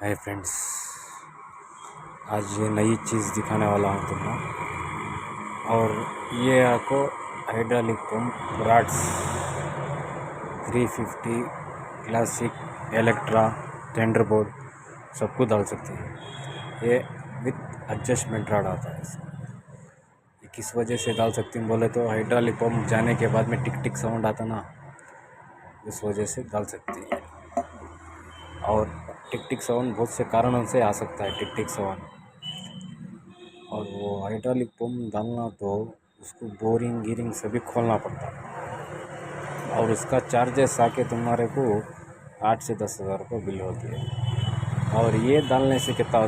Hi friends, आज ये नई चीज़ दिखाने वाला हूँ तुमको। और ये आपको hydraulic pump rods 350 classic Electra Thunderbolt सबको डाल सकती है। ये विथ एडजस्टमेंट राड आता है इसमें। ये किस वजह से डाल सकती हूँ बोले तो हाइड्रोलिक पंप जाने के बाद में टिक टिक साउंड आता ना, इस वजह से डाल सकती है। और टिक टिक साउंड बहुत से कारणों से आ सकता है, टिक टिक साउंड। और वो हाइड्रोलिक पंप डालना तो उसको बोरिंग गिरिंग सभी खोलना पड़ता है, और उसका चार्जेस आके तुम्हारे को 8 से 10 हज़ार रुपये बिल होती है। और ये डालने से कितना